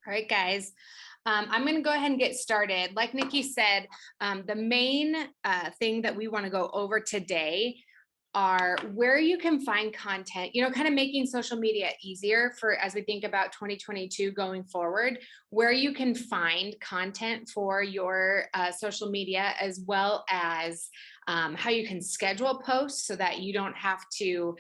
All right, guys, I'm going to go ahead and get started. Like Nikki said, the main thing that we want to go over today are where you can find content, kind of making social media easier for as we think about 2022 going forward, where you can find content for your social media, as well as how you can schedule posts so that you don't have to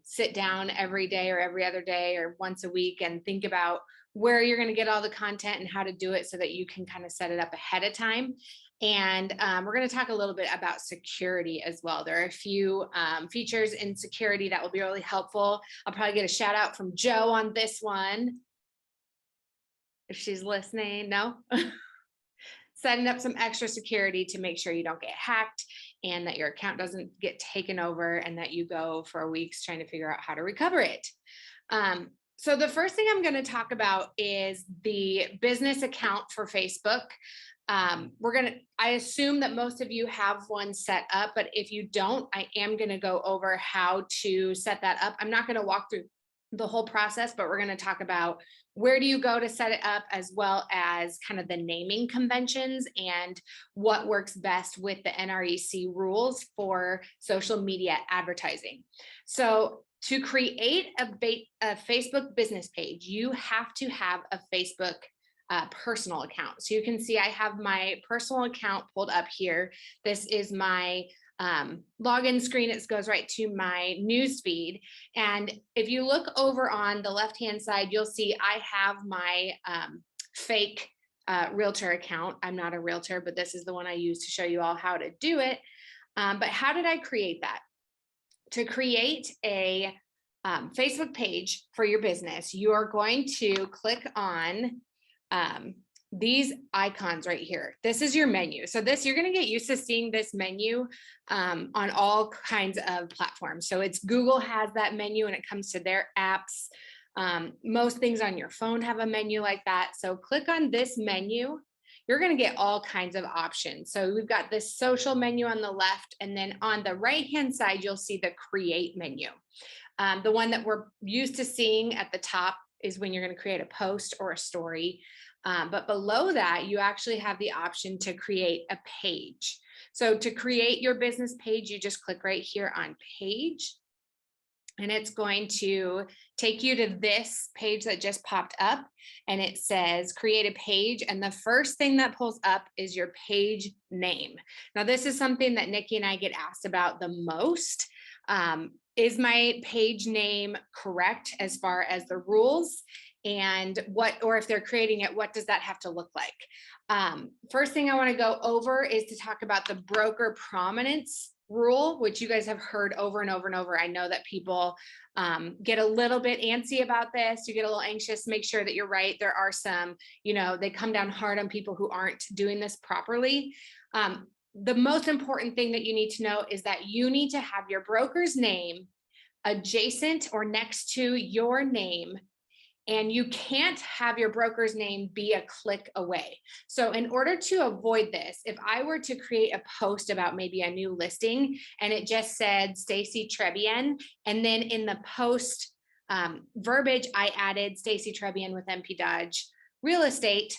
sit down every day or every other day or once a week and think about where you're going to get all the content and how to do it so that you can kind of set it up ahead of time. And we're going to talk a little bit about security as well. There are a few features in security that will be really helpful. I'll probably get a shout out from Joe on this one, if she's listening. No? Setting up some extra security to make sure you don't get hacked and that your account doesn't get taken over and that you go for weeks trying to figure out how to recover it. So the first thing I'm going to talk about is the business account for Facebook. I assume that most of you have one set up, but if you don't, I am going to go over how to set that up. I'm not going to walk through the whole process, but we're going to talk about where do you go to set it up, as well as kind of the naming conventions and what works best with the NREC rules for social media advertising. So to create a Facebook business page, you have to have a Facebook personal account. So you can see I have my personal account pulled up here. This is my login screen. It goes right to my news feed. And if you look over on the left-hand side, you'll see I have my fake realtor account. I'm not a realtor, but this is the one I use to show you all how to do it. But how did I create that? To create a Facebook page for your business, you are going to click on these icons right here. This is your menu. So you're going to get used to seeing this menu on all kinds of platforms. So Google has that menu when it comes to their apps. Most things on your phone have a menu like that. So click on this menu. You're going to get all kinds of options. So we've got this social menu on the left, and then on the right-hand side, you'll see the create menu. The one that we're used to seeing at the top is when you're going to create a post or a story. But below that, you actually have the option to create a page. So to create your business page, you just click right here on page. And it's going to take you to this page that just popped up, and it says create a page. And the first thing that pulls up is your page name. Now, this is something that Nikki and I get asked about the most. Is my page name correct as far as the rules? And or if they're creating it, what does that have to look like? First thing I want to go over is to talk about the broker prominence rule, which you guys have heard over and over and over. I know that people get a little bit antsy about this. You get a little anxious. Make sure that you're right. There are some, they come down hard on people who aren't doing this properly. The most important thing that you need to know is that you need to have your broker's name adjacent or next to your name. And you can't have your broker's name be a click away. So in order to avoid this, if I were to create a post about maybe a new listing and it just said Stacy Trebian, and then in the post verbiage, I added Stacy Trebian with MP Dodge Real Estate,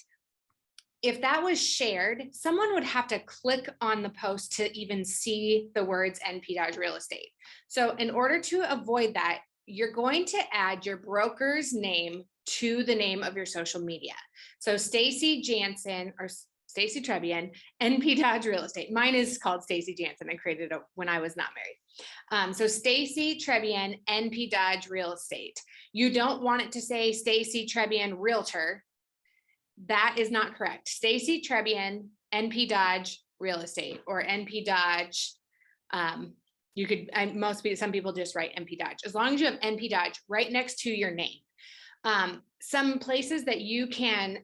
if that was shared, someone would have to click on the post to even see the words NP Dodge Real Estate. So in order to avoid that, you're going to add your broker's name to the name of your social media. So Stacy Jansen or Stacy Trebian, NP Dodge Real Estate. Mine is called Stacy Jansen. I created it when I was not married. So Stacy Trebian, NP Dodge Real Estate. You don't want it to say Stacy Trebian Realtor. That is not correct. Stacy Trebian, NP Dodge Real Estate, or NP Dodge. Some people just write NP Dodge. As long as you have NP Dodge right next to your name. Some places that you can,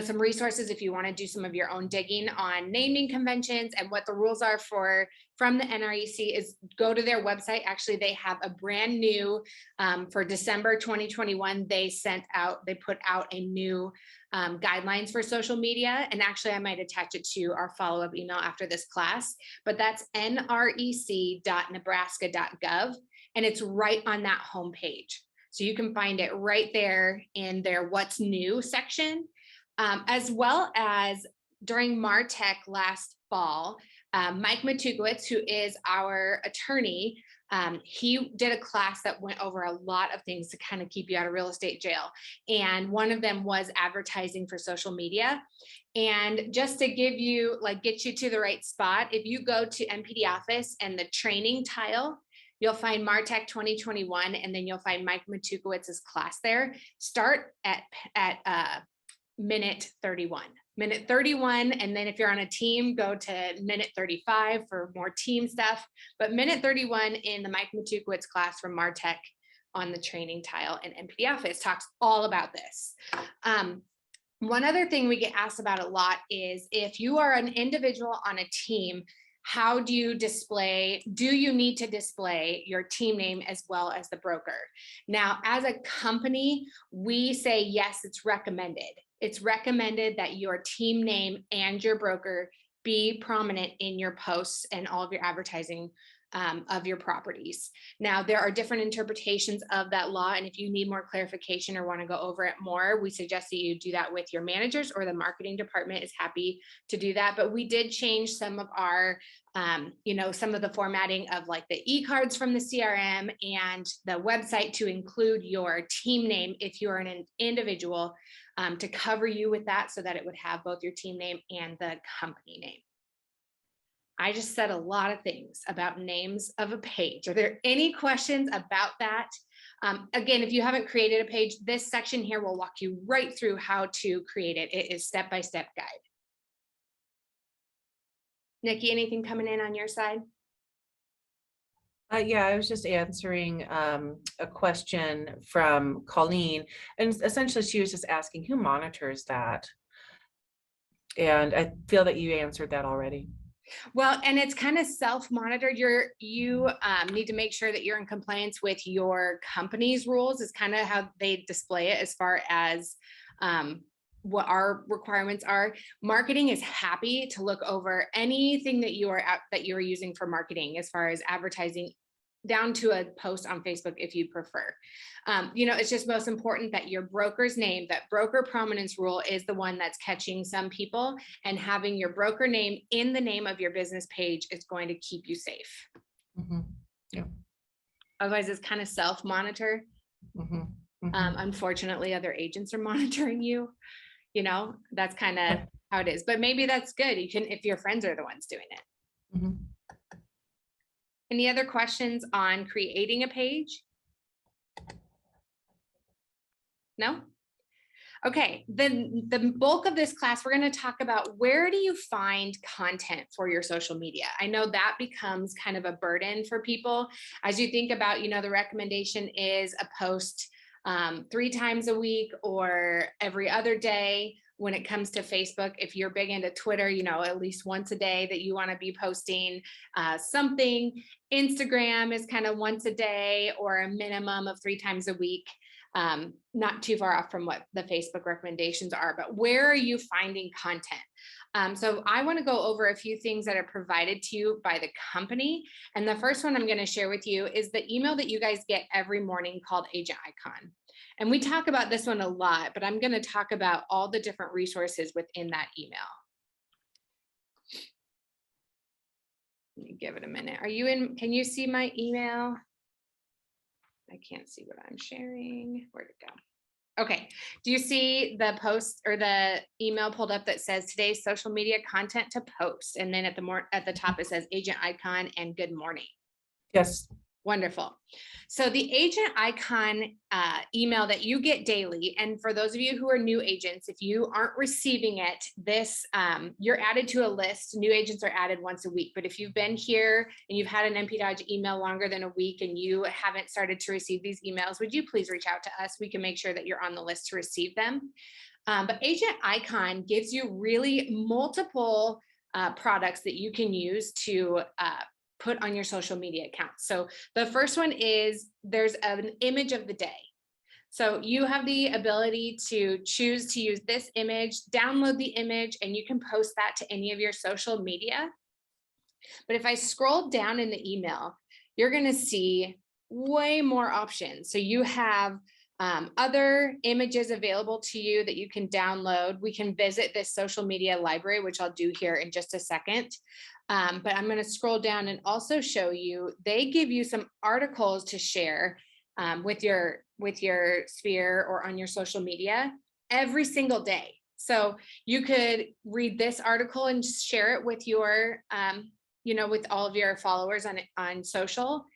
some resources if you want to do some of your own digging on naming conventions and what the rules are from the NREC is go to their website. Actually, they have a brand new, for December 2021, they put out a new guidelines for social media. And actually, I might attach it to our follow-up email after this class, but that's nrec.nebraska.gov. And it's right on that homepage. So you can find it right there in their What's New section, as well as during MarTech last fall, Mike Matukowicz, who is our attorney, he did a class that went over a lot of things to kind of keep you out of real estate jail. And one of them was advertising for social media. And just to give you, like, get you to the right spot, if you go to MPD Office and the training tile, you'll find MarTech 2021, and then you'll find Mike Matukowicz's class there. Start at minute 31. Minute 31, and then if you're on a team, go to minute 35 for more team stuff. But minute 31 in the Mike Matukowicz class from MarTech on the training tile and MPD Office talks all about this. One other thing we get asked about a lot is if you are an individual on a team, how do you display, do you need to display your team name as well as the broker? Now, as a company, we say, yes, it's recommended. It's recommended that your team name and your broker be prominent in your posts and all of your advertising of your properties. Now, there are different interpretations of that law, and if you need more clarification or want to go over it more, we suggest that you do that with your managers, or the marketing department is happy to do that. But we did change some of our, some of the formatting of like the e-cards from the CRM and the website to include your team name if you're an individual, to cover you with that, so that it would have both your team name and the company name. I just said a lot of things about names of a page. Are there any questions about that? Again, if you haven't created a page, this section here will walk you right through how to create it. It is step-by-step guide. Nikki, anything coming in on your side? Yeah, I was just answering a question from Colleen, and essentially she was just asking who monitors that. And I feel that you answered that already. Well, and it's kind of self-monitored. You need to make sure that you're in compliance with your company's rules, is kind of how they display it as far as what our requirements are. Marketing is happy to look over anything that you are using for marketing, as far as advertising, down to a post on Facebook if you prefer. It's just most important that your broker's name, that broker prominence rule, is the one that's catching some people, and having your broker name in the name of your business page is going to keep you safe. Mm-hmm. Yeah. Otherwise, it's kind of self-monitor. Mm-hmm. Mm-hmm. Unfortunately, other agents are monitoring you. That's kind of how it is. But maybe that's good. You can, if your friends are the ones doing it. Mm-hmm. Any other questions on creating a page? No? Okay, then the bulk of this class, we're going to talk about where do you find content for your social media. I know that becomes kind of a burden for people as you think about, the recommendation is a post 3 times a week or every other day. When it comes to Facebook, if you're big into Twitter, at least once a day that you want to be posting something. Instagram is kind of once a day or a minimum of 3 times a week. Not too far off from what the Facebook recommendations are, but where are you finding content? So I want to go over a few things that are provided to you by the company. And the first one I'm going to share with you is the email that you guys get every morning called Agent Icon. And we talk about this one a lot, but I'm going to talk about all the different resources within that email. Let me give it a minute. Are you in? Can you see my email? I can't see what I'm sharing. Where'd it go? Okay. Do you see the post or the email pulled up that says today's social media content to post? And then at the top, it says Agent Icon and good morning. Yes. Wonderful. So the Agent Icon email that you get daily, and for those of you who are new agents, if you aren't receiving it, you're added to a list. New agents are added once a week. But if you've been here and you've had an MP Dodge email longer than a week and you haven't started to receive these emails, would you please reach out to us? We can make sure that you're on the list to receive them. But Agent Icon gives you really multiple products that you can use to put on your social media accounts. So the first one is there's an image of the day. So you have the ability to choose to use this image, download the image, and you can post that to any of your social media. But if I scroll down in the email, you're going to see way more options. So you have other images available to you that you can download. We can visit this social media library, which I'll do here in just a second. But I'm going to scroll down and also show you, they give you some articles to share with your sphere or on your social media every single day. So you could read this article and share it with your, with all of your followers on social.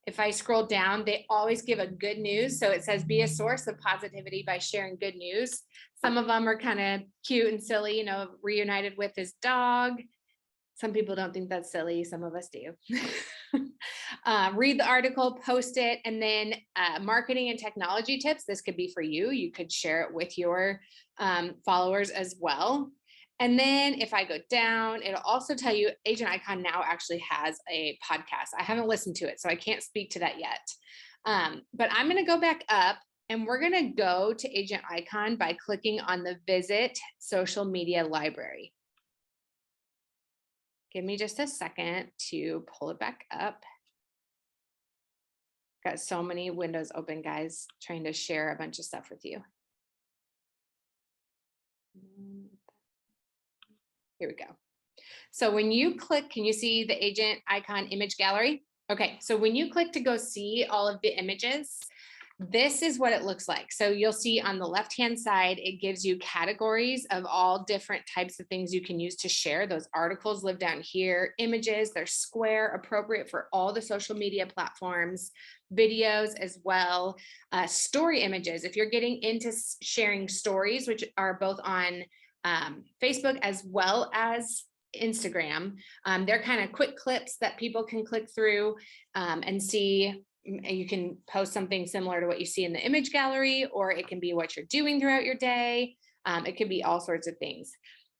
If I scroll down, they always give a good news. So it says, be a source of positivity by sharing good news. Some of them are kind of cute and silly, reunited with his dog. Some people don't think that's silly. Some of us do. Read the article, post it, and then marketing and technology tips. This could be for you. You could share it with your followers as well. And then if I go down, it'll also tell you Agent Icon now actually has a podcast. I haven't listened to it, so I can't speak to that yet. But I'm going to go back up and we're going to go to Agent Icon by clicking on the Visit Social Media Library. Give me just a second to pull it back up. Got so many windows open, guys, trying to share a bunch of stuff with you. Here we go. So when you click, can you see the Agent Icon image gallery? Okay, so when you click to go see all of the images, this is what it looks like. So you'll see on the left-hand side, it gives you categories of all different types of things you can use to share. Those articles live down here. Images, they're square, appropriate for all the social media platforms, videos as well. Story images, if you're getting into sharing stories, which are both on Facebook as well as Instagram, they're kind of quick clips that people can click through and see. You can post something similar to what you see in the image gallery, or it can be what you're doing throughout your day. It could be all sorts of things,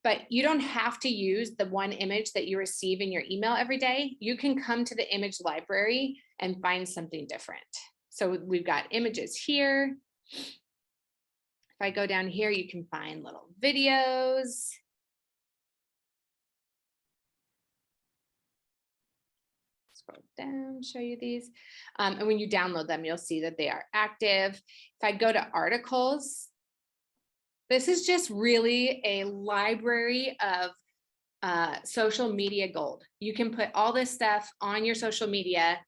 but you don't have to use the one image that you receive in your email every day. You can come to the image library and find something different. So we've got images here. If I go down here, you can find little videos. Scroll down, show you these. And when you download them, you'll see that they are active. If I go to articles, this is just really a library of social media gold. You can put all this stuff on your social media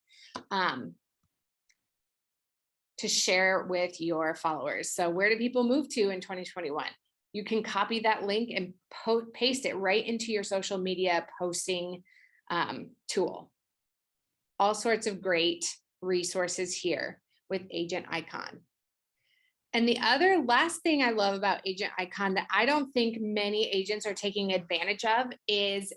to share with your followers. So where do people move to in 2021? You can copy that link and paste it right into your social media posting tool. All sorts of great resources here with Agent Icon. And the other last thing I love about Agent Icon that I don't think many agents are taking advantage of is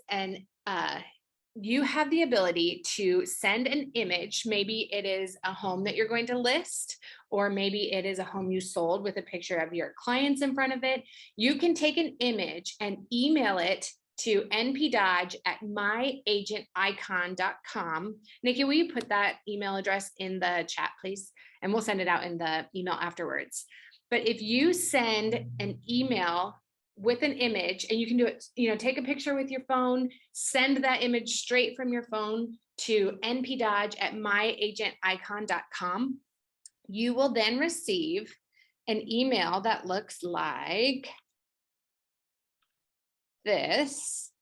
you have the ability to send an image. Maybe it is a home that you're going to list, or maybe it is a home you sold with a picture of your clients in front of it. You can take an image and email it to npdodge@myagenticon.com. Nikki, will you put that email address in the chat, please? And we'll send it out in the email afterwards. But if you send an email with an image, and you can do it, take a picture with your phone, send that image straight from your phone to npdodge@myagenticon.com, you will then receive an email that looks like this.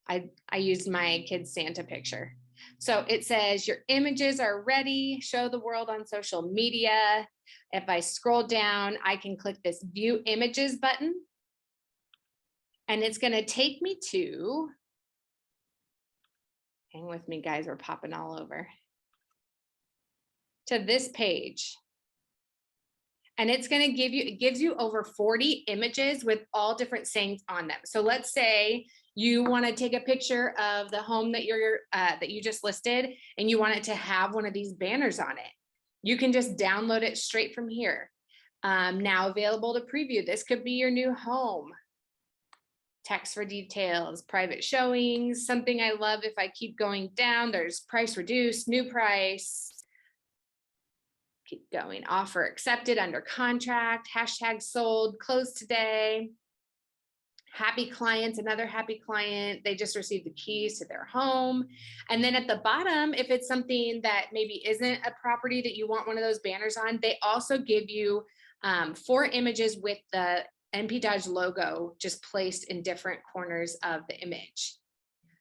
I used my kid's Santa picture. So it says your images are ready, show the world on social media. If I scroll down, I can click this view images button, and it's going to take me to, hang with me guys, we're popping all over, to this page. And it's going to give you, it gives you over 40 images with all different sayings on them. So let's say you want to take a picture of the home that you just listed, and you want it to have one of these banners on it. You can just download it straight from here. Now available to preview. This could be your new home. Text for details, private showings. Something I love, if I keep going down, there's price reduced, new price. Keep going, offer accepted, under contract, hashtag sold, closed today, happy clients, another happy client, they just received the keys to their home. And then at the bottom, if it's something that maybe isn't a property that you want one of those banners on, they also give you 4 images with the NP Dodge logo just placed in different corners of the image.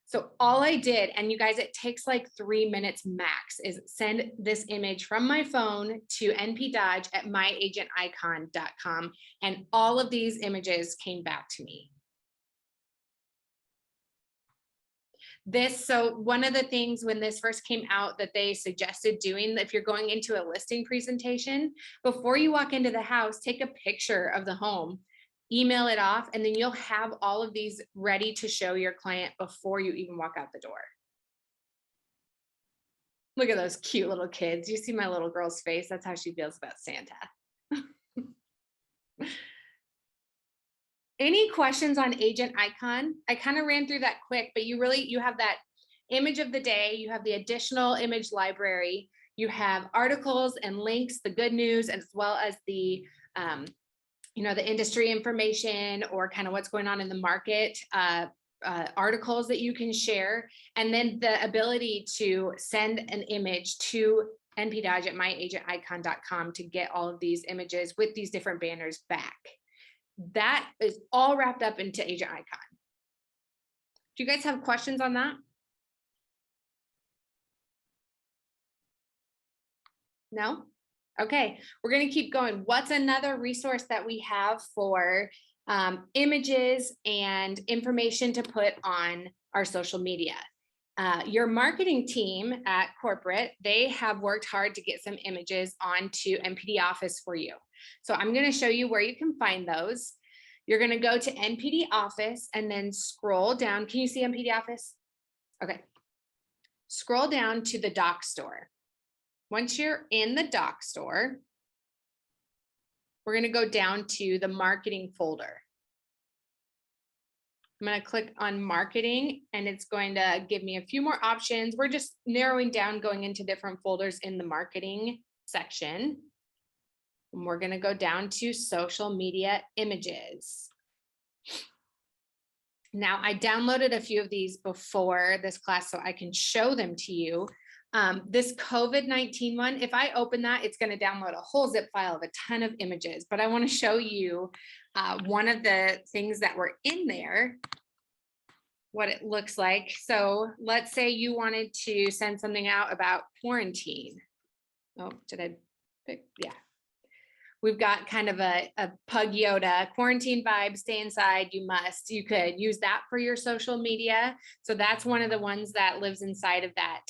So all I did, and you guys, it takes like 3 minutes max, is send this image from my phone to npdodge at myagенticon.com. And all of these images came back to me. So one of the things when this first came out that they suggested doing, if you're going into a listing presentation, before you walk into the house, take a picture of the home, email it off, and then you'll have all of these ready to show your client before you even walk out the door. Look at those cute little kids. You see my little girl's face. That's how she feels about Santa. Any questions on Agent Icon? I kind of ran through that quick, but you have that image of the day, you have the additional image library, you have articles and links, the good news, as well as the the industry information or kind of what's going on in the market, articles that you can share, and then the ability to send an image to npdodge at myagенticon.com to get all of these images with these different banners back. That is all wrapped up into Agent Icon. Do you guys have questions on that? No? Okay, we're going to keep going. What's another resource that we have for images and information to put on our social media? Your marketing team at corporate, they have worked hard to get some images onto NPD Office for you. So I'm going to show you where you can find those. You're going to go to NPD Office and then scroll down. Can you see NPD Office? Okay. Scroll down to the doc store. Once you're in the doc store, we're going to go down to the marketing folder. I'm going to click on marketing and it's going to give me a few more options. We're just narrowing down, going into different folders in the marketing section. And we're going to go down to social media images. Now, I downloaded a few of these before this class so I can show them to you. This COVID-19 one, if I open that, it's going to download a whole zip file of a ton of images, but I want to show you one of the things that were in there, what it looks like. So let's say you wanted to send something out about quarantine. Oh, did I pick? Yeah. We've got kind of a Pug Yoda, quarantine vibe, stay inside, you must. You could use that for your social media. So that's one of the ones that lives inside of that,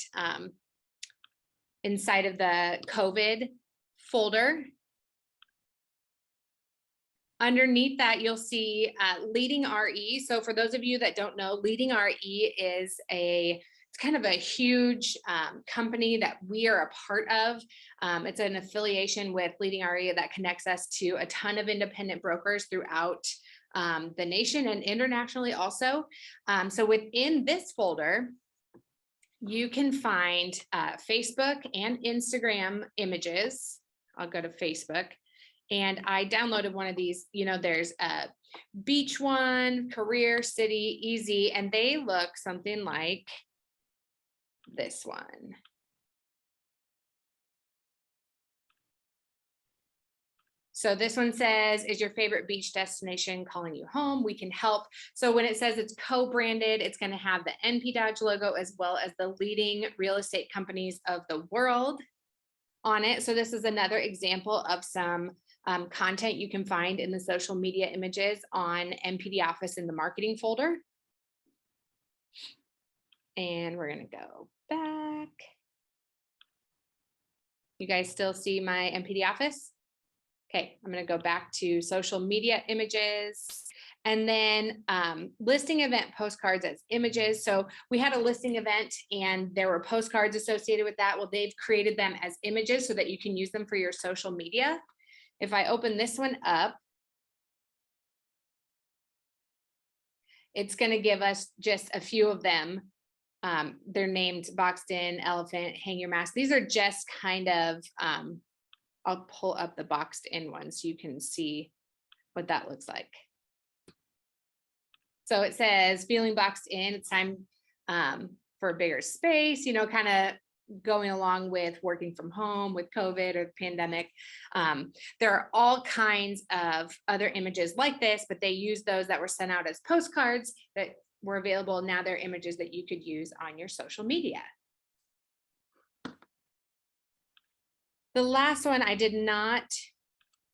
inside of the COVID folder. Underneath that, you'll see Leading RE. So for those of you that don't know, Leading RE is it's kind of a huge company that we are a part of. It's an affiliation with Leading RE that connects us to a ton of independent brokers throughout the nation and internationally also. So within this folder, you can find Facebook and Instagram images. I'll go to Facebook. And I downloaded one of these, there's a beach one, career, city, easy, and they look something like this one. So this one says, is your favorite beach destination calling you home? We can help. So when it says it's co-branded, it's going to have the NP Dodge logo as well as the leading real estate companies of the world on it. So this is another example of some content you can find in the social media images on NPD Office in the marketing folder. And we're going to go back. You guys still see my NPD Office? Okay, I'm going to go back to social media images and then listing event postcards as images. So we had a listing event and there were postcards associated with that. Well, they've created them as images so that you can use them for your social media. If I open this one up, it's going to give us just a few of them. They're named boxed in, elephant, hang your mask. These are just kind of, I'll pull up the boxed in one so you can see what that looks like. So it says feeling boxed in, it's time for a bigger space, kind of going along with working from home with COVID or the pandemic. There are all kinds of other images like this, but they use those that were sent out as postcards that were available. Now they're images that you could use on your social media. The last one I did not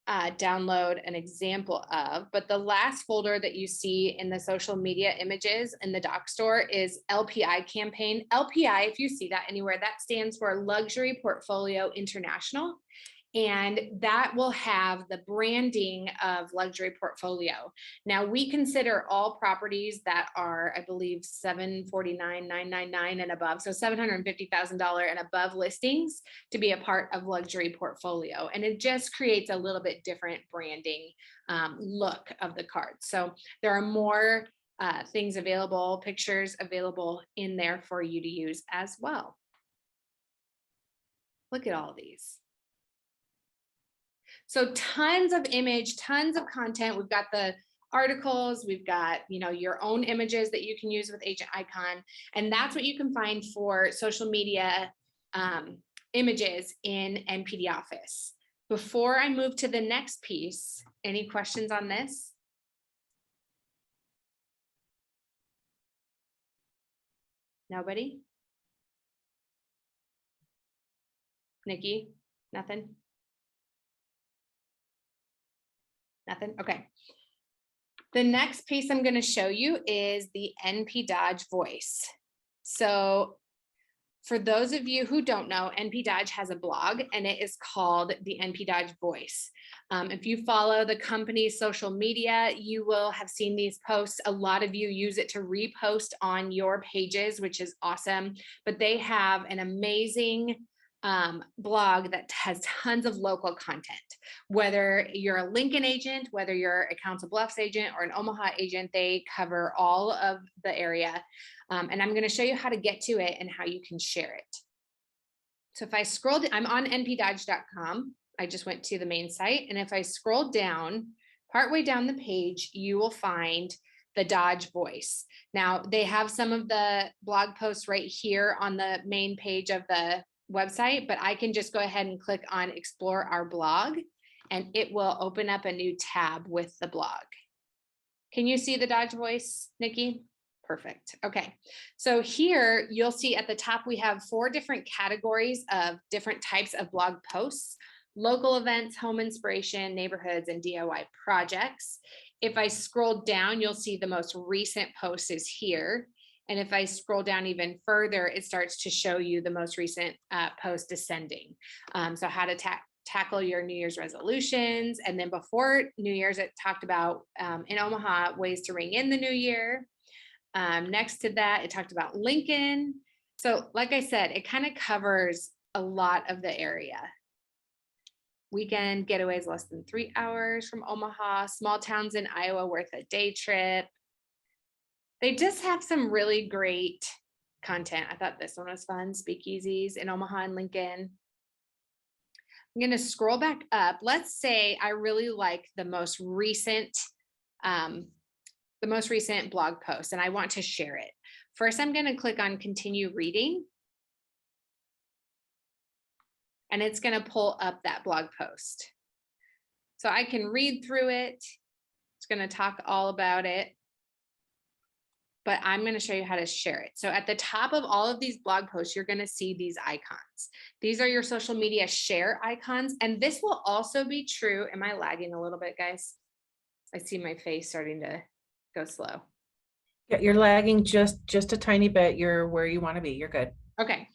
download an example of, but the last folder that you see in the social media images in the doc store is LPI campaign. LPI, if you see that anywhere, that stands for Luxury Portfolio International. And that will have the branding of Luxury Portfolio. Now we consider all properties that are, I believe, $749,999 and above, so $750,000 and above listings to be a part of Luxury Portfolio. And it just creates a little bit different branding look of the card. So there are more things available, pictures available in there for you to use as well. Look at all these. So tons of image, tons of content. We've got the articles, we've got, your own images that you can use with Agent Icon. And that's what you can find for social media images in NPD Office. Before I move to the next piece, any questions on this? Nobody? Nikki, nothing? Nothing? Okay. The next piece I'm going to show you is the NP Dodge Voice. So for those of you who don't know, NP Dodge has a blog and it is called the NP Dodge Voice. If you follow the company's social media, you will have seen these posts. A lot of you use it to repost on your pages, which is awesome. But they have an amazing blog that has tons of local content. Whether you're a Lincoln agent, whether you're a Council Bluffs agent or an Omaha agent, they cover all of the area. And I'm going to show you how to get to it and how you can share it. So if I scroll, I'm on npdodge.com. I just went to the main site. And if I scroll down, partway down the page, you will find the Dodge Voice. Now they have some of the blog posts right here on the main page of the website, but I can just go ahead and click on Explore Our Blog and it will open up a new tab with the blog. Can you see the Dodge Voice, Nikki? Perfect. Okay. So here you'll see at the top, we have 4 different categories of different types of blog posts: local events, home inspiration, neighborhoods, and DIY projects. If I scroll down, you'll see the most recent post is here. And if I scroll down even further, it starts to show you the most recent post descending. So how to tackle your New Year's resolutions. And then before New Year's, it talked about in Omaha, ways to ring in the new year. Next to that, it talked about Lincoln. So like I said, it kind of covers a lot of the area. Weekend getaways less than 3 hours from Omaha, small towns in Iowa worth a day trip. They just have some really great content. I thought this one was fun. Speakeasies in Omaha and Lincoln. I'm going to scroll back up. Let's say I really like the most recent blog post and I want to share it. First, I'm going to click on continue reading. And it's going to pull up that blog post. So I can read through it. It's going to talk all about it. But I'm going to show you how to share it. So at the top of all of these blog posts, you're going to see these icons. These are your social media share icons. And this will also be true. Am I lagging a little bit, guys? I see my face starting to go slow. Yeah, you're lagging just a tiny bit. You're where you want to be. You're good. Okay.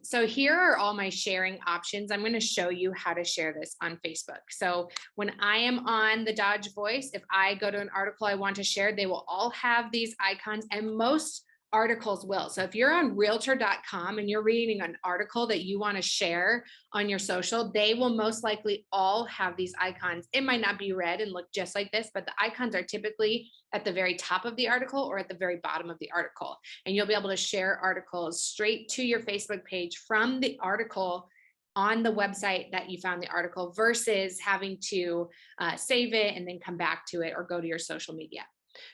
So here are all my sharing options. I'm going to show you how to share this on Facebook. So when I am on the Dodge Voice, if I go to an article I want to share, they will all have these icons and most articles will. So if you're on realtor.com and you're reading an article that you want to share on your social, they will most likely all have these icons. It might not be red and look just like this, but the icons are typically at the very top of the article or at the very bottom of the article. And you'll be able to share articles straight to your Facebook page from the article on the website that you found the article versus having to save it and then come back to it or go to your social media.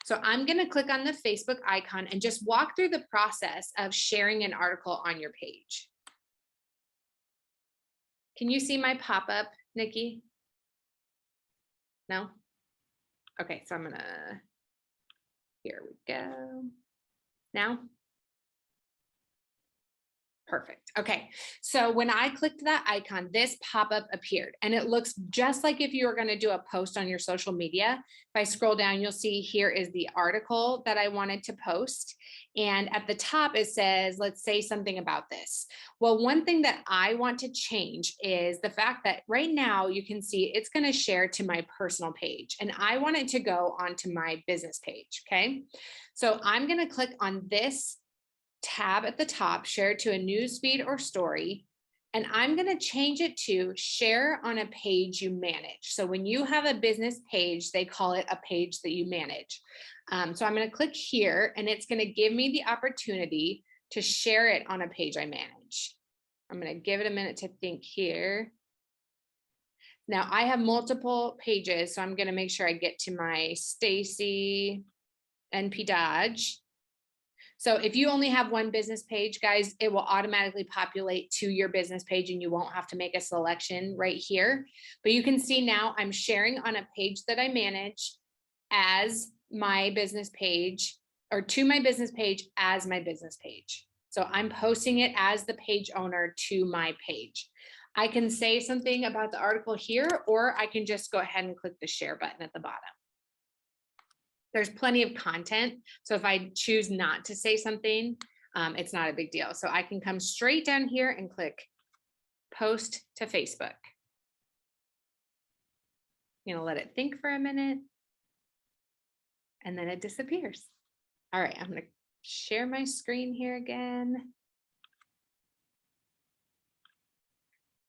So I'm going to click on the Facebook icon and just walk through the process of sharing an article on your page. Can you see my pop-up, Nikki? No? Okay, so I'm gonna, here we go. Now? Perfect. Okay, so when I clicked that icon, this pop-up appeared and it looks just like if you were going to do a post on your social media. If I scroll down, you'll see here is the article that I wanted to post. And at the top, it says, let's say something about this. Well, one thing that I want to change is the fact that right now you can see it's going to share to my personal page and I want it to go onto my business page. Okay, so I'm going to click on this tab at the top, share to a news feed or story, and I'm going to change it to share on a page you manage. So when you have a business page, they call it a page that you manage. So I'm going to click here and it's going to give me the opportunity to share it on a page I manage. I'm going to give it a minute to think here. Now I have multiple pages, so I'm going to make sure I get to my Stacy NP Dodge. So if you only have one business page, guys, it will automatically populate to your business page and you won't have to make a selection right here. But you can see now I'm sharing on a page that I manage as my business page, or to my business page as my business page. So I'm posting it as the page owner to my page. I can say something about the article here, or I can just go ahead and click the share button at the bottom. There's plenty of content. So if I choose not to say something, it's not a big deal. So I can come straight down here and click post to Facebook. You know, let it think for a minute. And then it disappears. All right, I'm going to share my screen here again.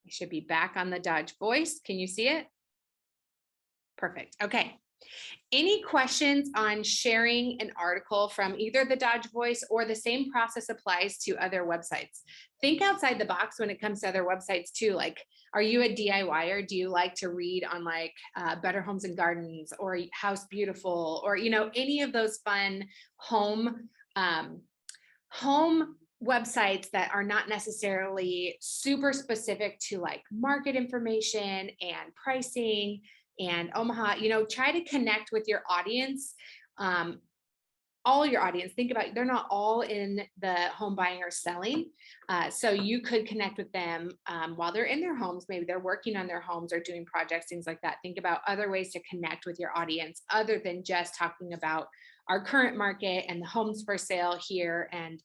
I should be back on the Dodge Voice. Can you see it? Perfect. Okay. Any questions on sharing an article from either the Dodge Voice, or the same process applies to other websites? Think outside the box when it comes to other websites too. Like, are you a DIYer? Do you like to read on like Better Homes and Gardens or House Beautiful, or, you know, any of those fun home websites that are not necessarily super specific to like market information and pricing and Omaha? You know, try to connect with your audience, all your audience. Think about, they're not all in the home buying or selling. So you could connect with them while they're in their homes. Maybe they're working on their homes or doing projects, things like that. Think about other ways to connect with your audience other than just talking about our current market and the homes for sale here and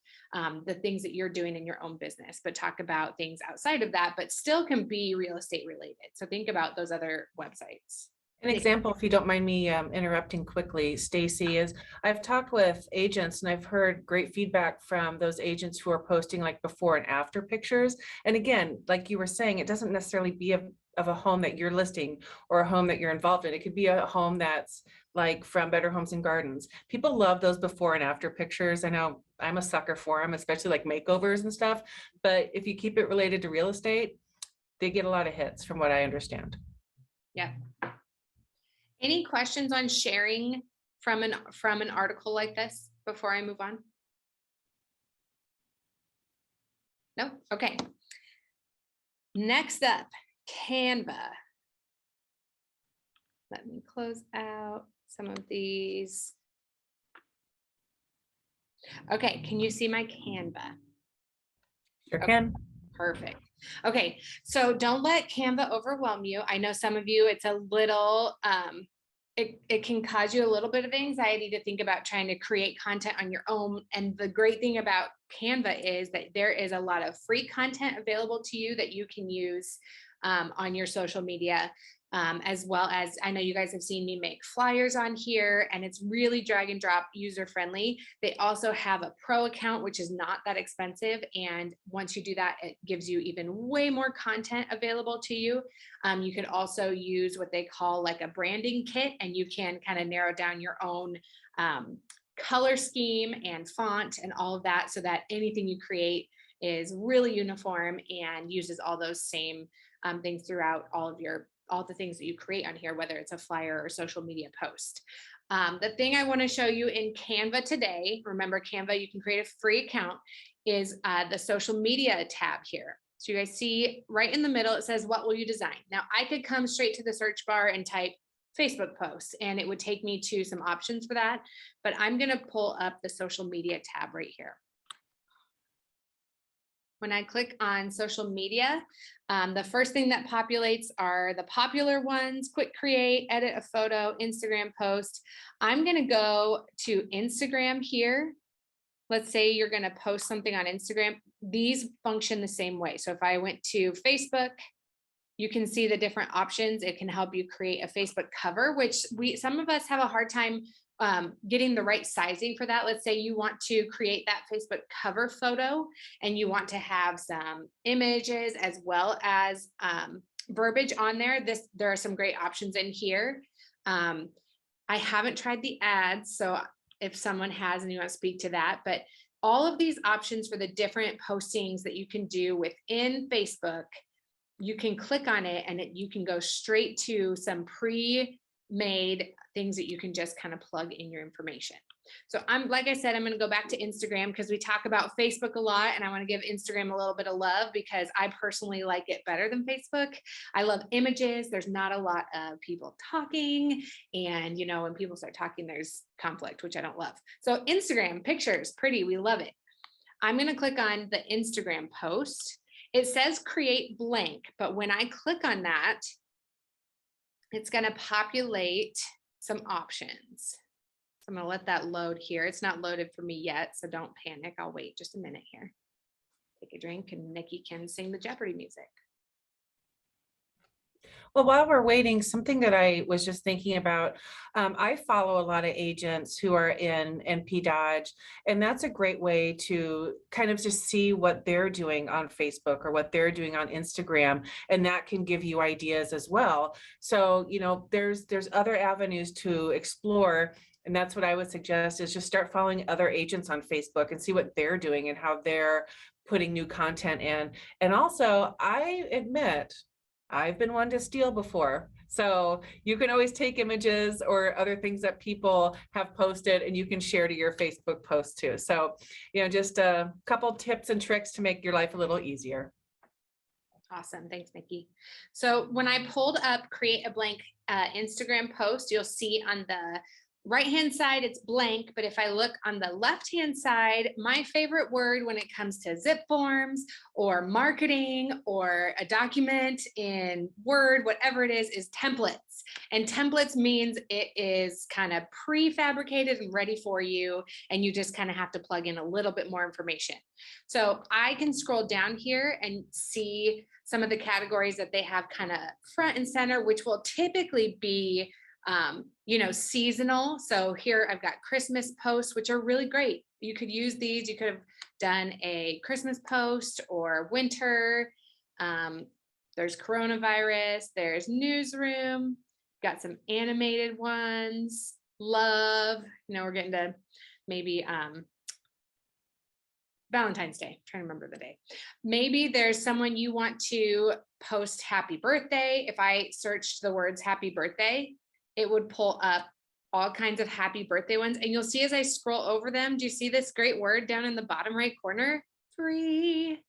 the things that you're doing in your own business, but talk about things outside of that, but still can be real estate related. So think about those other websites. An example, if you don't mind me interrupting quickly, Stacy, is I've talked with agents and I've heard great feedback from those agents who are posting like before and after pictures. And again, like you were saying, it doesn't necessarily be of a home that you're listing or a home that you're involved in. It could be a home that's like from Better Homes and Gardens. People love those before and after pictures. I know I'm a sucker for them, especially like makeovers and stuff. But if you keep it related to real estate, they get a lot of hits from what I understand. Yeah. Any questions on sharing from an article like this before I move on? No? Okay. Next up, Canva. Let me close out some of these. Okay, can you see my Canva? Sure can. Perfect. Okay, so don't let Canva overwhelm you. I know some of you, it's a little, it can cause you a little bit of anxiety to think about trying to create content on your own. And the great thing about Canva is that there is a lot of free content available to you that you can use on your social media. As well as, I know you guys have seen me make flyers on here, and it's really drag and drop user friendly. They also have a pro account, which is not that expensive. And once you do that, it gives you even way more content available to you. You could also use what they call like a branding kit, and you can kind of narrow down your own color scheme and font and all of that, so that anything you create is really uniform and uses all those same things throughout all of your all the things that you create on here, whether it's a flyer or social media post. The thing I want to show you in Canva today, remember Canva, you can create a free account, is the social media tab here. So you guys see right in the middle, it says, what will you design? Now I could come straight to the search bar and type Facebook posts, and it would take me to some options for that, but I'm going to pull up the social media tab right here. When I click on social media, the first thing that populates are the popular ones: quick create, edit a photo, Instagram post. I'm going to go to Instagram here. Let's say you're going to post something on Instagram. These function the same way. So if I went to Facebook, you can see the different options. It can help you create a Facebook cover, which some of us have a hard time getting the right sizing for that. Let's say you want to create that Facebook cover photo and you want to have some images as well as verbiage on there. There are some great options in here. I haven't tried the ads, so if someone has and you want to speak to that, but all of these options for the different postings that you can do within Facebook, you can click on it and you can go straight to some pre-made things that you can just kind of plug in your information. So like I said, I'm going to go back to Instagram because we talk about Facebook a lot, and I want to give Instagram a little bit of love because I personally like it better than Facebook. I love images. There's not a lot of people talking, and when people start talking, there's conflict, which I don't love. So Instagram, pictures, pretty, we love it. I'm going to click on the Instagram post. It says create blank, but when I click on that, it's going to populate some options. So I'm going to let that load here. It's not loaded for me yet, so don't panic. I'll wait just a minute here. Take a drink and Nikki can sing the Jeopardy music. Well, while we're waiting, something that I was just thinking about, I follow a lot of agents who are in NP Dodge, and that's a great way to kind of just see what they're doing on Facebook or what they're doing on Instagram, and that can give you ideas as well. So, there's other avenues to explore. And that's what I would suggest, is just start following other agents on Facebook and see what they're doing and how they're putting new content in. And also, I admit, I've been one to steal before. So you can always take images or other things that people have posted and you can share to your Facebook post too. So, just a couple tips and tricks to make your life a little easier. Awesome. Thanks, Nikki. So when I pulled up create a blank Instagram post, you'll see on the right-hand side, it's blank, but if I look on the left-hand side, my favorite word when it comes to zip forms or marketing or a document in Word, whatever it is templates. And templates means it is kind of prefabricated and ready for you, and you just kind of have to plug in a little bit more information. So I can scroll down here and see some of the categories that they have kind of front and center, which will typically be seasonal. So here I've got Christmas posts, which are really great. You could use these. You could have done a Christmas post or winter. There's coronavirus, there's newsroom, got some animated ones, love, we're getting to maybe Valentine's Day, I'm trying to remember the day. Maybe there's someone you want to post happy birthday. If I searched the words happy birthday, it would pull up all kinds of happy birthday ones. And you'll see as I scroll over them, do you see this great word down in the bottom right corner? Free.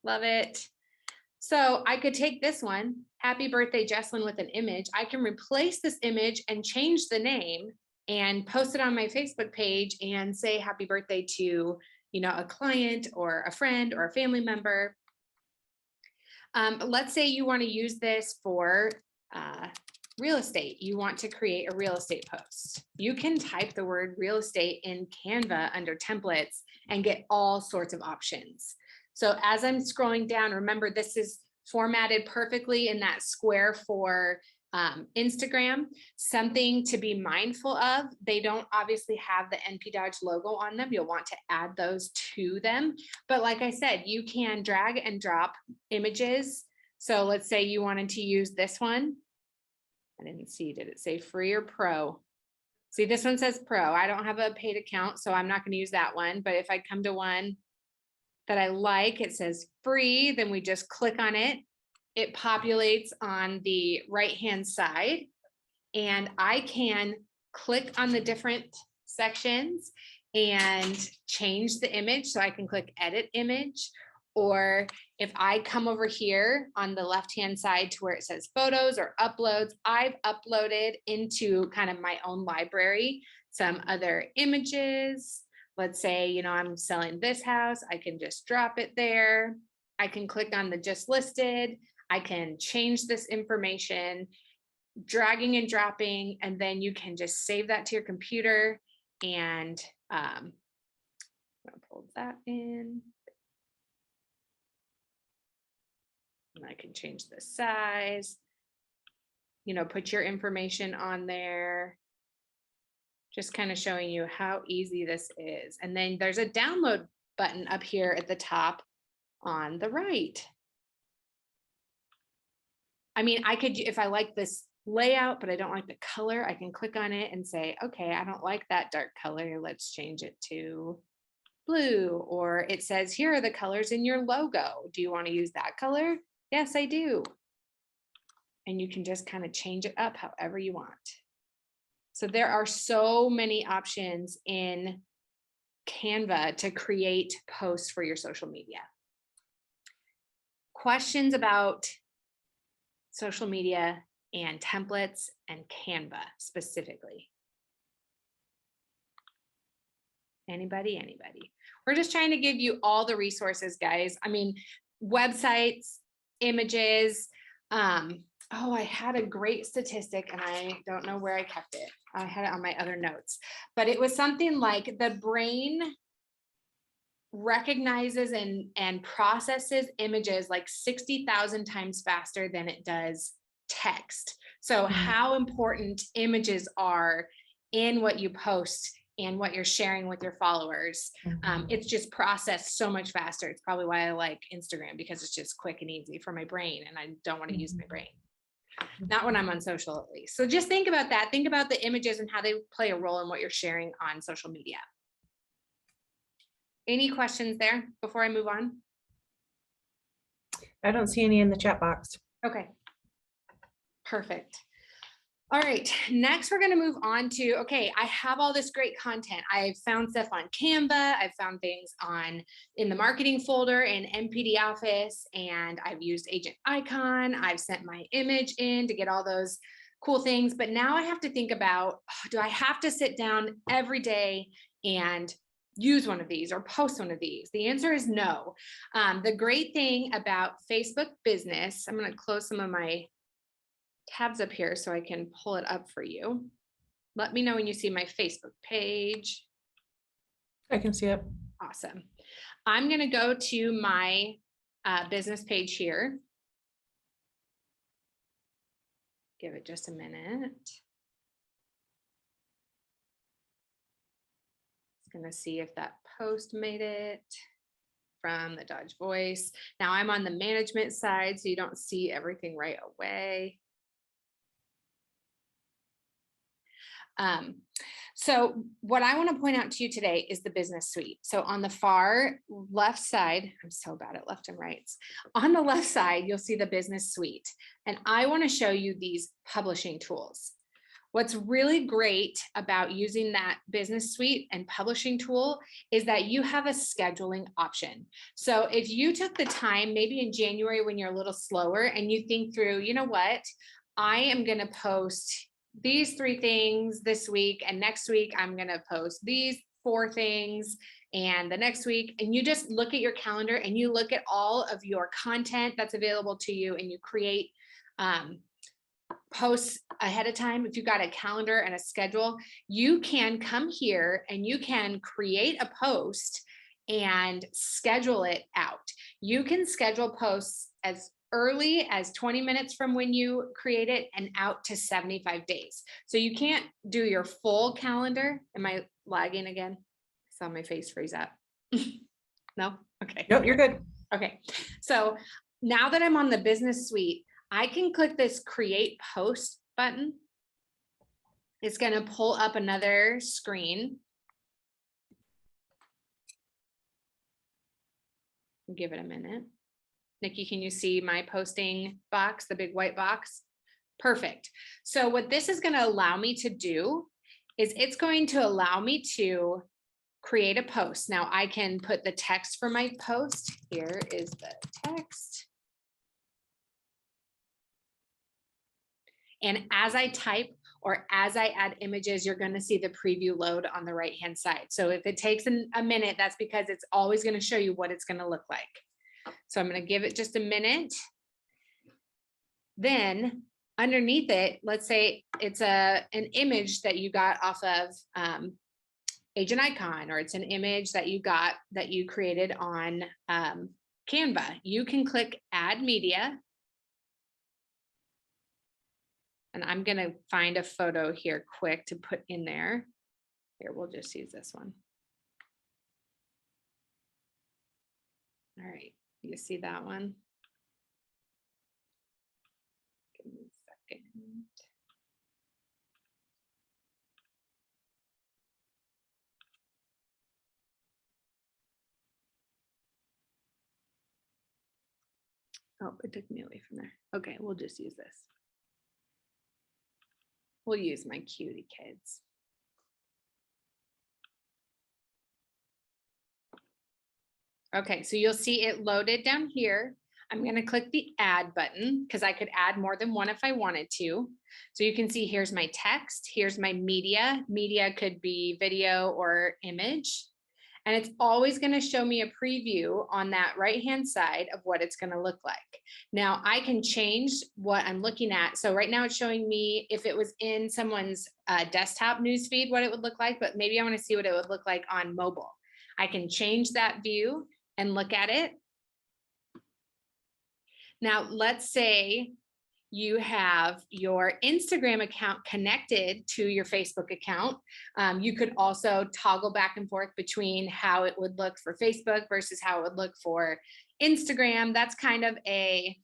Love it. So I could take this one, happy birthday, Jesslyn, with an image. I can replace this image and change the name and post it on my Facebook page and say happy birthday to, a client or a friend or a family member. Let's say you want to use this for real estate. You want to create a real estate post. You can type the word real estate in Canva under templates and get all sorts of options. So as I'm scrolling down, remember this is formatted perfectly in that square for Instagram. Something to be mindful of, they don't obviously have the NP Dodge logo on them. You'll want to add those to them. But like I said, you can drag and drop images. So let's say you wanted to use this one. I didn't see, did it say free or pro? See, this one says pro. I don't have a paid account, so I'm not going to use that one. But if I come to one that I like, it says free, then we just click on it it populates on the right-hand side, and I can click on the different sections and change the image. So I can click edit image, or if I come over here on the left-hand side to where it says photos or uploads, I've uploaded into kind of my own library some other images. Let's say, you know, I'm selling this house, I can just drop it there. I can click on the just listed. I can change this information, dragging and dropping, and then you can just save that to your computer. And I'm gonna pull that in. And I can change the size, you know, put your information on there. Just kind of showing you how easy this is. And then there's a download button up here at the top on the right. I mean, I could, if I like this layout, but I don't like the color, I can click on it and say, okay, I don't like that dark color. Let's change it to blue. Or it says, here are the colors in your logo. Do you want to use that color? Yes, I do. And you can just kind of change it up however you want. So there are so many options in Canva to create posts for your social media. Questions about social media and templates and Canva specifically? Anybody? We're just trying to give you all the resources, guys. I mean, websites, images. Oh, I had a great statistic and I don't know where I kept it. I had it on my other notes, but it was something like the brain recognizes and processes images like 60,000 times faster than it does text. So how important images are in what you post and what you're sharing with your followers. It's just processed so much faster. It's probably why I like Instagram, because it's just quick and easy for my brain, and I don't want to use my brain. Not when I'm on social, at least. So just think about that. Think about the images and how they play a role in what you're sharing on social media. Any questions there before I move on? I don't see any in the chat box. Okay, perfect. All right, next we're going to move on to, okay, I have all this great content. I've found stuff on Canva. I've found things in the marketing folder in MPD Office, and I've used Agent Icon. I've sent my image in to get all those cool things. But now I have to think about, do I have to sit down every day and use one of these or post one of these? The answer is no. The great thing about Facebook Business, I'm going to close some of my tabs up here so I can pull it up for you. Let me know when you see my Facebook page. I can see it. Awesome. I'm going to go to my business page here. Give it just a minute. It's going to see if that post made it from the Dodge Voice. Now I'm on the management side, so you don't see everything right away. So what I want to point out to you today is the business suite. So on the far left side, I'm so bad at left and rights. On the left side, you'll see the business suite. And I want to show you these publishing tools. What's really great about using that business suite and publishing tool is that you have a scheduling option. So if you took the time, maybe in January when you're a little slower and you think through, you know what, I am going to post these 3 things this week, and next week I'm going to post these 4 things, and the next week, and you just look at your calendar and you look at all of your content that's available to you, and you create posts ahead of time. If you've got a calendar and a schedule, you can come here and you can create a post and schedule it out. You can schedule posts as early as 20 minutes from when you create it and out to 75 days. So you can't do your full calendar. Am I lagging again? I saw my face freeze up. No? Okay. Nope, you're good. Okay. So now that I'm on the business suite, I can click this create post button. It's going to pull up another screen. Give it a minute. Nikki, can you see my posting box, the big white box? Perfect. So what this is going to allow me to do is it's going to allow me to create a post. Now I can put the text for my post. Here is the text. And as I type or as I add images, you're going to see the preview load on the right-hand side. So if it takes a minute, that's because it's always going to show you what it's going to look like. So I'm going to give it just a minute. Then underneath it, let's say it's an image that you got off of Agent Icon, or it's an image that you got that you created on Canva. You can click Add Media. And I'm going to find a photo here quick to put in there. Here, we'll just use this one. All right, you see that one? Give me a second. Oh, it took me away from there. Okay, we'll just use this. We'll use my cutie kids. Okay, so you'll see it loaded down here. I'm going to click the add button because I could add more than one if I wanted to. So you can see here's my text, here's my media. Media could be video or image. And it's always going to show me a preview on that right-hand side of what it's going to look like. Now I can change what I'm looking at. So right now it's showing me if it was in someone's desktop newsfeed, what it would look like, but maybe I want to see what it would look like on mobile. I can change that view and look at it. Now, let's say you have your Instagram account connected to your Facebook account. You could also toggle back and forth between how it would look for Facebook versus how it would look for Instagram. That's kind of a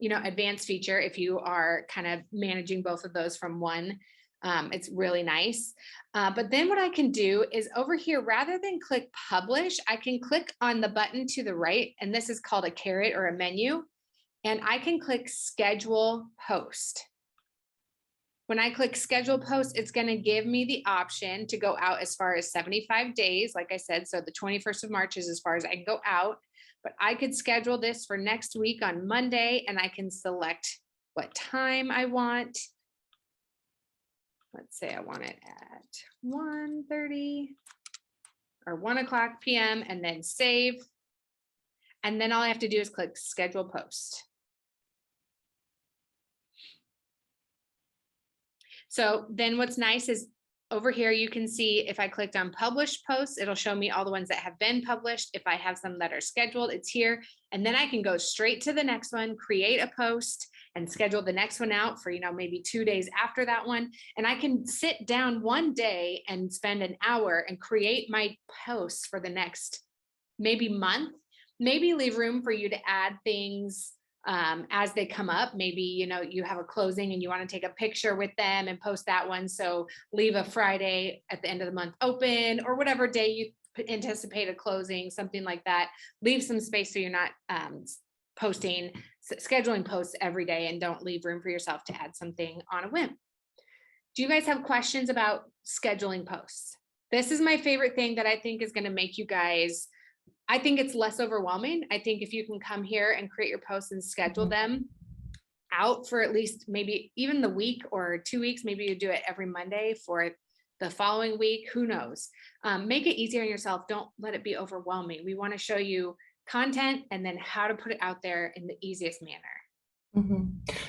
advanced feature if you are kind of managing both of those from one. It's really nice. But then what I can do is over here, rather than click publish, I can click on the button to the right, and this is called a caret or a menu, and I can click schedule post. When I click schedule post, it's going to give me the option to go out as far as 75 days. Like I said, so the 21st of March is as far as I can go out, but I could schedule this for next week on Monday, and I can select what time I want. Let's say I want it at 1:30 or 1 o'clock p.m. and then save. And then all I have to do is click schedule post. So then what's nice is over here, you can see if I clicked on publish posts, it'll show me all the ones that have been published. If I have some that are scheduled, it's here. And then I can go straight to the next one, create a post and schedule the next one out for, maybe 2 days after that one. And I can sit down one day and spend an hour and create my posts for the next maybe month, maybe leave room for you to add things as they come up. Maybe, you have a closing and you want to take a picture with them and post that one. So leave a Friday at the end of the month open, or whatever day you anticipate a closing, something like that. Leave some space so you're not scheduling posts every day, and don't leave room for yourself to add something on a whim. Do you guys have questions about scheduling posts? This is my favorite thing that I think is going to make you guys, I think it's less overwhelming. I think if you can come here and create your posts and schedule them out for at least maybe even the week or 2 weeks, maybe you do it every Monday for the following week, who knows? Make it easier on yourself. Don't let it be overwhelming. We want to show you content and then how to put it out there in the easiest manner. Mm-hmm.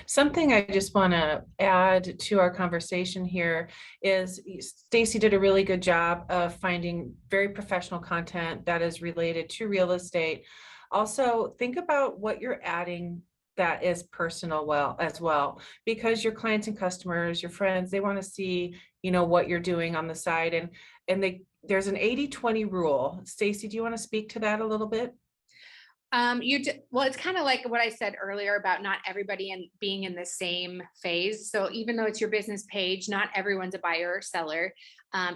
Something I just want to add to our conversation here is Stacy did a really good job of finding very professional content that is related to real estate. Also, think about what you're adding that is personal as well, because your clients and customers, your friends, they want to see, what you're doing on the side, and there's an 80-20 rule. Stacy, do you want to speak to that a little bit? Well, it's kind of like what I said earlier about not everybody being in the same phase. So even though it's your business page, not everyone's a buyer or seller.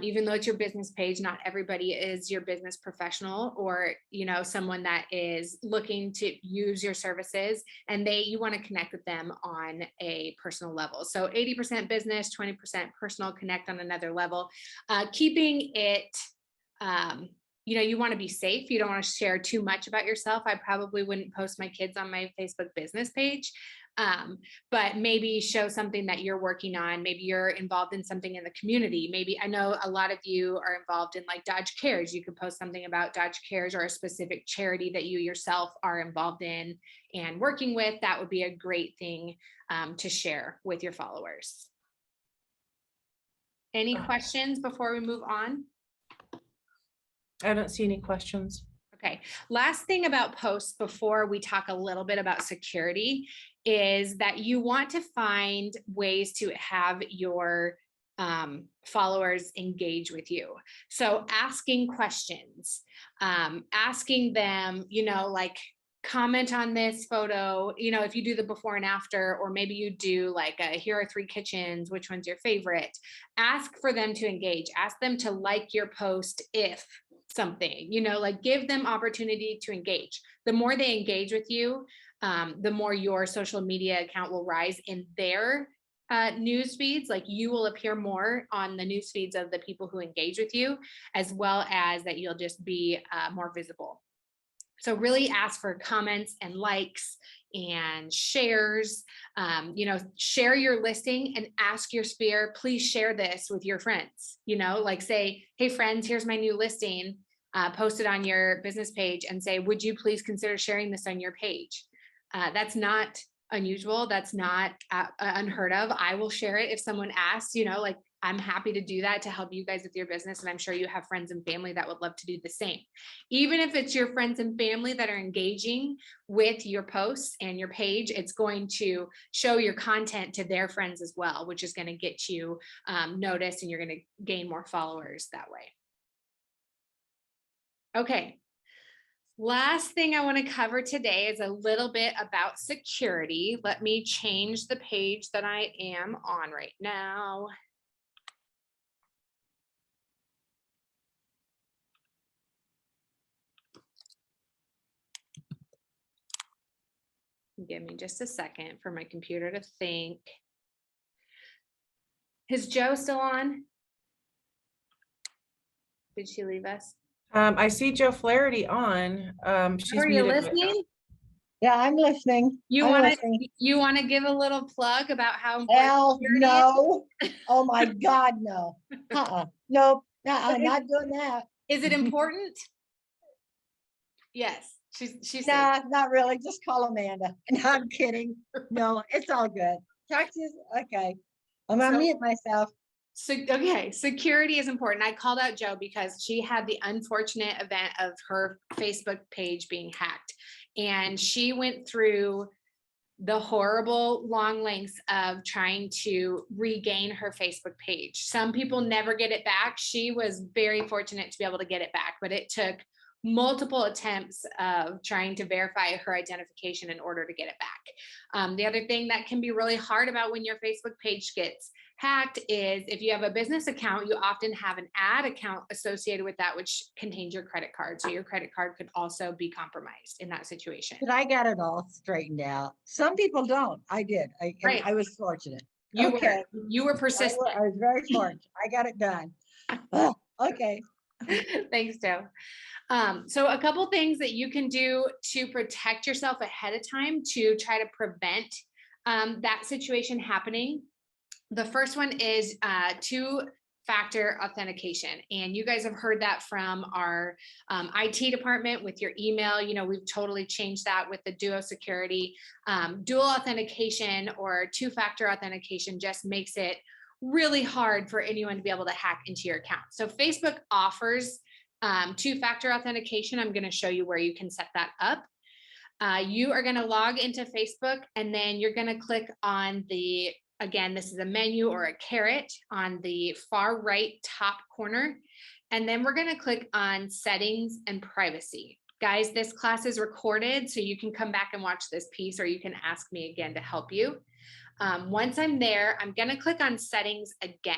Even though it's your business page, not everybody is your business professional or, someone that is looking to use your services, and you want to connect with them on a personal level. So 80% business, 20% personal, connect on another level. Keeping it, you want to be safe. You don't want to share too much about yourself. I probably wouldn't post my kids on my Facebook business page, but maybe show something that you're working on. Maybe you're involved in something in the community. Maybe I know a lot of you are involved in like Dodge Cares. You could post something about Dodge Cares or a specific charity that you yourself are involved in and working with. That would be a great thing to share with your followers. Any questions before we move on? I don't see any questions. Okay. Last thing about posts before we talk a little bit about security is that you want to find ways to have your followers engage with you. So asking questions, asking them, like, comment on this photo, if you do the before and after, or maybe you do like here are 3 kitchens, which one's your favorite? Ask for them to engage, ask them to like your post if something, like give them opportunity to engage. The more they engage with you, the more your social media account will rise in their news feeds. Like you will appear more on the news feeds of the people who engage with you, as well as that you'll just be more visible. So really ask for comments and likes and shares. Share your listing and ask your sphere, please share this with your friends. Like say, hey friends, here's my new listing, post it on your business page and say, would you please consider sharing this on your page? That's not unusual. That's not unheard of. I will share it if someone asks, like I'm happy to do that to help you guys with your business. And I'm sure you have friends and family that would love to do the same. Even if it's your friends and family that are engaging with your posts and your page, it's going to show your content to their friends as well, which is going to get you noticed, and you're going to gain more followers that way. Okay. Last thing I want to cover today is a little bit about security. Let me change the page that I am on right now. Give me just a second for my computer to think. Is Joe still on? Did she leave us? I see Joe Flaherty on. She's Are you muted. listening? Yeah, I'm listening. You want to give a little plug about how Hell no. Oh my God, no. Nope. Not doing that. Is it important? Yes. She's Nah, not really. Just call Amanda. No, I'm kidding. No, it's all good. Talk to you. Okay. I'm gonna mute myself. So, okay, security is important. I called out Joe because she had the unfortunate event of her Facebook page being hacked, and she went through the horrible long lengths of trying to regain her Facebook page. Some people never get it back. She was very fortunate to be able to get it back, but it took multiple attempts of trying to verify her identification in order to get it back. The other thing that can be really hard about when your Facebook page gets hacked is if you have a business account, you often have an ad account associated with that, which contains your credit card. So your credit card could also be compromised in that situation. But I got it all straightened out. Some people don't. I did. I was fortunate. You were persistent. I was very fortunate. I got it done. Okay. Thanks, Joe. So a couple things that you can do to protect yourself ahead of time to try to prevent that situation happening. The first one is two-factor authentication. And you guys have heard that from our IT department with your email. We've totally changed that with the Duo Security. Dual authentication or two-factor authentication just makes it really hard for anyone to be able to hack into your account. So Facebook offers two-factor authentication. I'm going to show you where you can set that up. You are going to log into Facebook, and then you're going to click on again, this is a menu or a caret on the far right top corner. And then we're going to click on settings and privacy. Guys, this class is recorded, so you can come back and watch this piece, or you can ask me again to help you. Once I'm there, I'm going to click on settings again.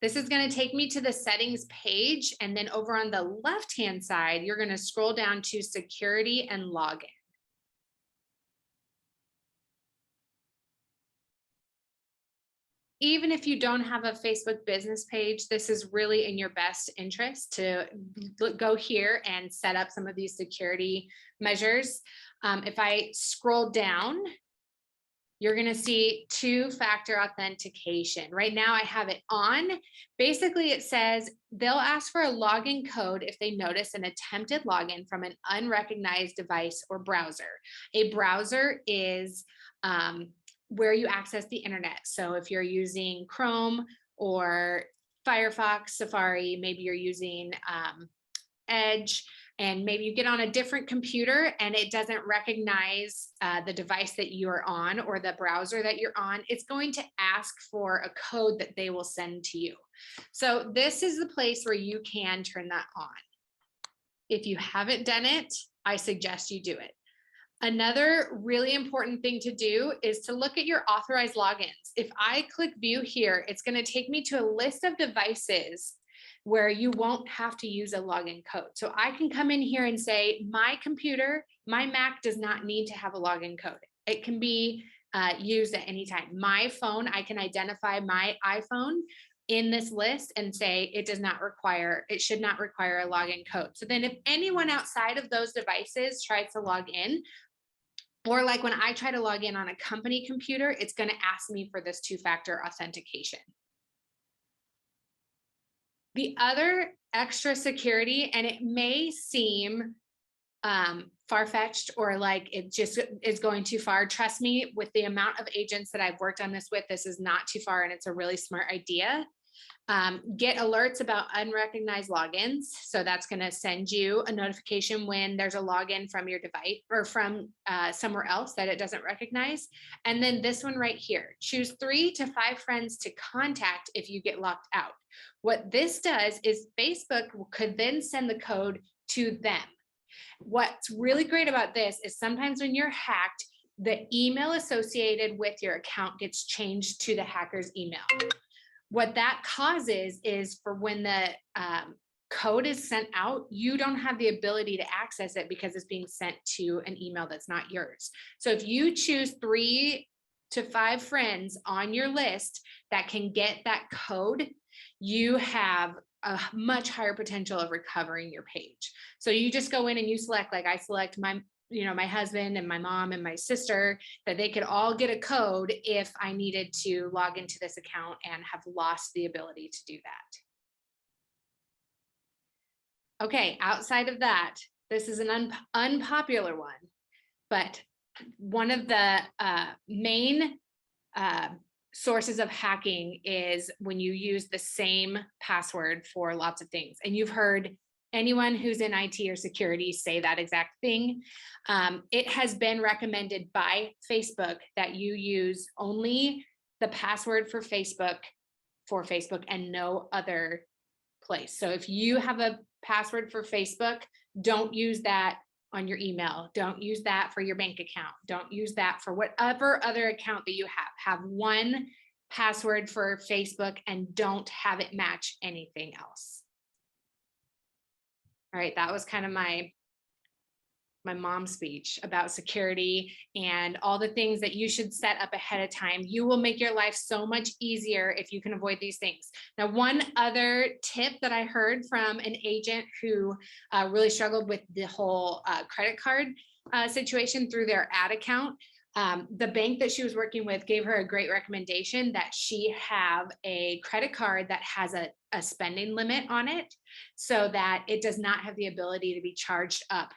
This is going to take me to the settings page, and then over on the left-hand side, you're going to scroll down to security and login. Even if you don't have a Facebook business page, this is really in your best interest to go here and set up some of these security measures. If I scroll down, you're going to see two-factor authentication. Right now I have it on. Basically, it says they'll ask for a login code if they notice an attempted login from an unrecognized device or browser. A browser is where you access the internet. So if you're using Chrome or Firefox, Safari, maybe you're using Edge, and maybe you get on a different computer and it doesn't recognize the device that you're on or the browser that you're on, it's going to ask for a code that they will send to you. So this is the place where you can turn that on. If you haven't done it, I suggest you do it. Another really important thing to do is to look at your authorized logins. If I click view here, it's going to take me to a list of devices where you won't have to use a login code. So I can come in here and say, my computer, my Mac does not need to have a login code. It can be used at any time. My phone, I can identify my iPhone in this list and say it should not require a login code. So then if anyone outside of those devices tries to log in, or like when I try to log in on a company computer, it's going to ask me for this two-factor authentication. The other extra security, and it may seem far-fetched or like it just is going too far. Trust me, with the amount of agents that I've worked on this with, this is not too far and it's a really smart idea. Get alerts about unrecognized logins. So that's going to send you a notification when there's a login from your device or from somewhere else that it doesn't recognize. And then this one right here, choose 3 to 5 friends to contact if you get locked out. What this does is Facebook could then send the code to them. What's really great about this is sometimes when you're hacked, the email associated with your account gets changed to the hacker's email. What that causes is for when the code is sent out, you don't have the ability to access it because it's being sent to an email that's not yours. So if you choose 3 to 5 friends on your list that can get that code, you have a much higher potential of recovering your page. So you just go in and you select, like I select my husband and my mom and my sister, that they could all get a code if I needed to log into this account and have lost the ability to do that. Okay, outside of that, this is an unpopular one, but one of the main sources of hacking is when you use the same password for lots of things. And you've heard anyone who's in IT or security say that exact thing. It has been recommended by Facebook that you use only the password for Facebook and no other place. So if you have a password for Facebook, don't use that on your email. Don't use that for your bank account. Don't use that for whatever other account that you have. Have one password for Facebook and don't have it match anything else. All right, that was kind of my mom's speech about security and all the things that you should set up ahead of time. You will make your life so much easier if you can avoid these things. Now, one other tip that I heard from an agent who really struggled with the whole credit card situation through their ad account, the bank that she was working with gave her a great recommendation that she have a credit card that has a spending limit on it so that it does not have the ability to be charged up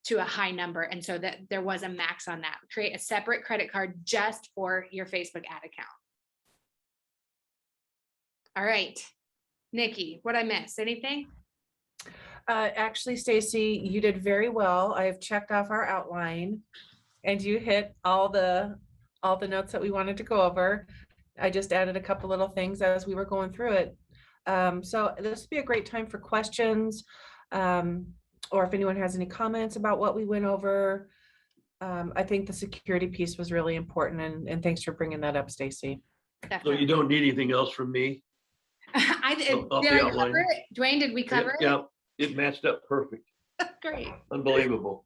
to a high number. And so that there was a max on that. Create a separate credit card just for your Facebook ad account. All right, Nikki, what I miss? Anything? Actually, Stacy, you did very well. I've checked off our outline and you hit all the notes that we wanted to go over. I just added a couple little things as we were going through it. So this would be a great time for questions. Or if anyone has any comments about what we went over. I think the security piece was really important, and thanks for bringing that up, Stacy. So you Definitely. don't need anything else from me? Did Off did the I outline. cover it? Dwayne, did we cover it? Yeah, it matched up perfect. Great. Unbelievable.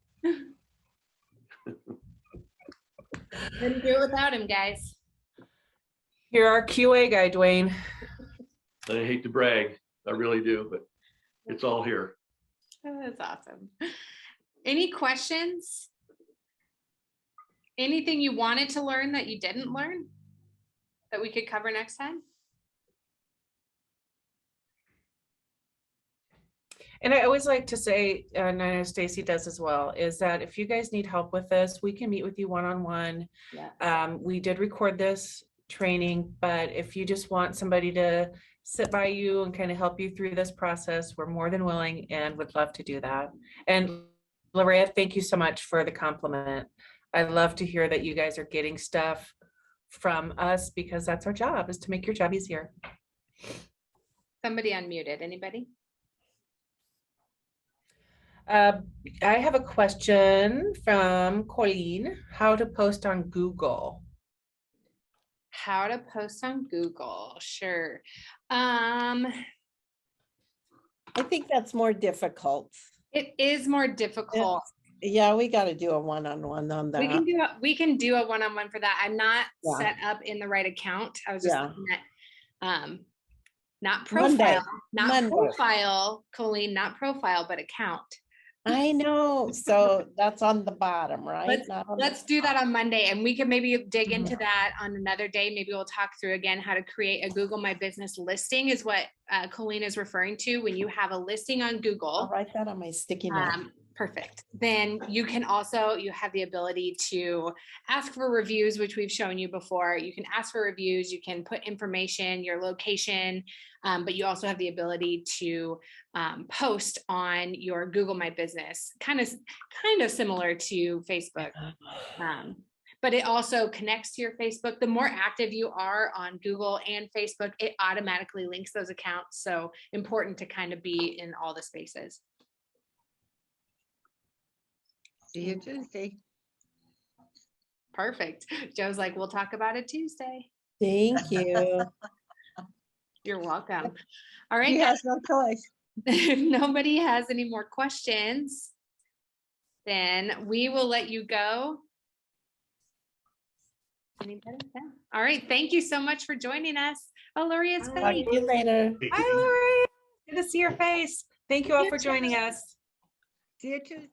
Couldn't do it without him, guys. You're our QA guy, Dwayne. I hate to brag, I really do, but it's all here. That's awesome. Any questions? Anything you wanted to learn that you didn't learn that we could cover next time? And I always like to say, and I know Stacy does as well, is that if you guys need help with this, we can meet with you one-on-one. Yeah. We did record this training, but if you just want somebody to sit by you and kind of help you through this process, we're more than willing and would love to do that. And Loretta, thank you so much for the compliment. I love to hear that you guys are getting stuff from us, because that's our job, is to make your job easier. Somebody unmuted. Anybody? I have a question from Colleen, how to post on Google. How to post on Google? Sure. I think that's more difficult. It is more difficult. Yeah, we got to do a one-on-one on We can that. do a one-on-one for that. I'm not Yeah. set up in the right account. I was just Yeah. looking at not Monday. profile, not Monday. profile, Colleen, not profile, but account. I know. So that's on the bottom, right? Not on the Let's do that top. on Monday, and we can maybe dig Mm-hmm. into that on another day. Maybe we'll talk through again how to create a Google My Business listing is what Colleen is referring to. When you have a listing on I'll Google, write that on my sticky note. perfect. Then you can also, you have the ability to ask for reviews, which we've shown you before. You can ask for reviews, you can put information, your location, but you also have the ability to post on your Google My Business, kind of similar to Facebook. But it also connects to your Facebook. The more active you are on Google and Facebook, it automatically links those accounts. So important to kind of be in all the spaces. See you Tuesday. Perfect. Joe's like, we'll talk about it Tuesday. Thank you. You're welcome. All right, He guys. has no choice. If nobody has any more questions, then we will let you go. Anybody? Yeah. All right. Thank you so much for joining us. Oh, Lori, it's Talk Faye. to you later. Hi, Lori. Good to see your face. Thank you all for joining us. See you Tuesday.